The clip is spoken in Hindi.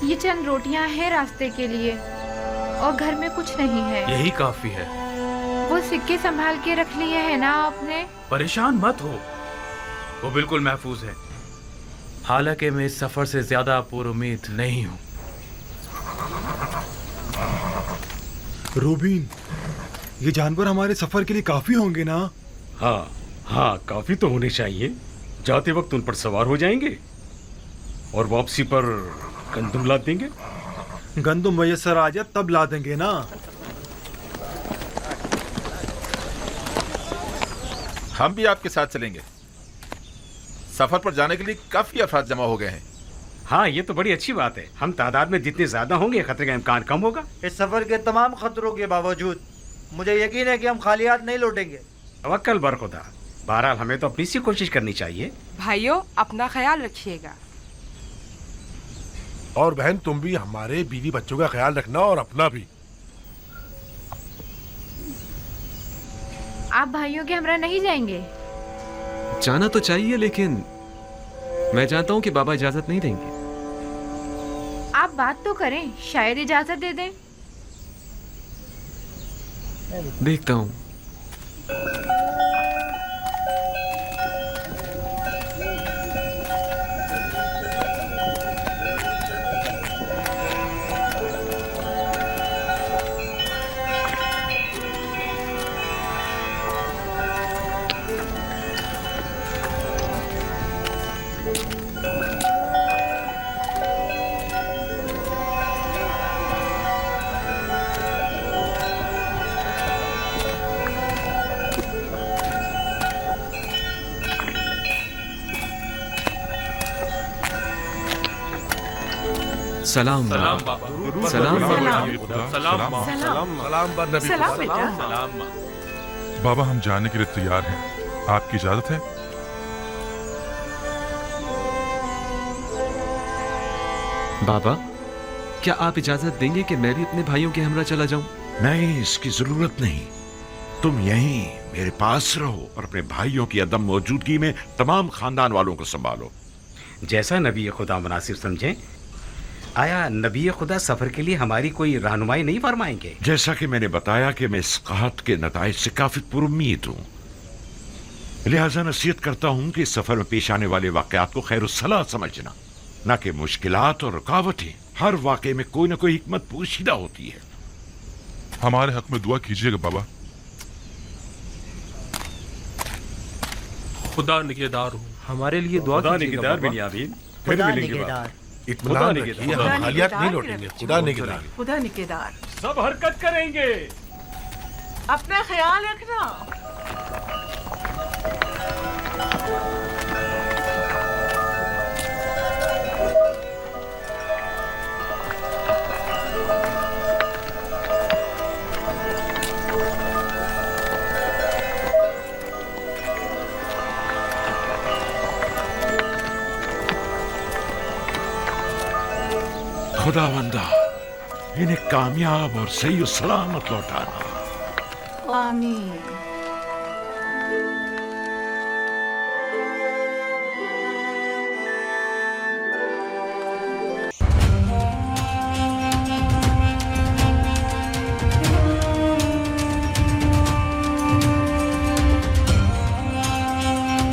ये चंद रोटियां हैं रास्ते के लिए और घर में कुछ नहीं है। यही काफी है। वो सिक्के संभाल के रख लिए है ना आपने? परेशान मत हो, वो बिल्कुल महफूज है। हालांकि मैं इस सफर से ज्यादा पुरुमीद नहीं हूँ। रूबीन, ये जानवर हमारे सफर के लिए काफी होंगे ना? हाँ हाँ, काफी तो होने चाहिए। जाते वक्त उन पर सवार हो जाएंगे और वापसी पर गंदुम ला देंगे। गंदुम मैसर आ जाए तब ला देंगे ना। हम भी आपके साथ चलेंगे। सफर पर जाने के लिए काफी अफराद जमा हो गए हैं। हाँ, ये तो बड़ी अच्छी बात है। हम तादाद में जितने ज्यादा होंगे खतरे का इम्कान कम होगा। इस सफर के तमाम खतरों के बावजूद मुझे यकीन है कि हम खाली हाथ नहीं लौटेंगे। तवक्कल बर खुदा। बहरहाल हमें तो अपनी सी कोशिश करनी चाहिए। भाइयों, अपना ख्याल रखिएगा। और बहन, तुम भी हमारे बीवी बच्चों का ख्याल रखना और अपना भी। आप भाइयों के हमरा नहीं जाएंगे? जाना तो चाहिए, लेकिन मैं जानता हूं कि बाबा इजाजत नहीं देंगे। आप बात तो करें, शायद इजाजत दे दें। देखता हूं। सलाम सलाम बाबा। बाबा। सलाम सलाम बेटा। बाबा, हम जाने के लिए तैयार हैं। आपकी इजाजत है? बाबा, क्या आप इजाजत देंगे कि मैं भी अपने भाइयों के हमरा चला जाऊं? नहीं, इसकी जरूरत नहीं। तुम यहीं मेरे पास रहो और अपने भाइयों की अदम मौजूदगी में तमाम खानदान वालों को संभालो। जैसा नबी खुदा मुनासिब समझे। आया नबी खुदा सफर के लिए हमारी कोई रहनुमाई नहीं फरमाएंगे? जैसा कि मैंने बताया कि मैं इस कहत के नताइज से काफी पुरुम्मीद हूँ, लिहाजा नसीहत करता हूँ कि इस सफर में पेश आने वाले वाकयात को खैरुस्सलाह समझना, न कि मुश्किलात और रुकावटें। हर वाकये में कोई न कोई हिकमत पोशीदा होती है। हमारे हक में दुआ कीजिएगा बाबा। खुदा निगहदार हूँ। हमारे लिए दुआ कीजिएगा बाबा। बिनियामीन। खुदा निगहदार। इत्मीनान रखिए, हम खाली हाथ नहीं लौटेंगे। खुदा निगहदार। खुदा निगहदार। सब हरकत करेंगे। अपना ख्याल रखना। खुदावंदा, इन्हें कामयाब और सही और सलामत लौटाना। आमीन।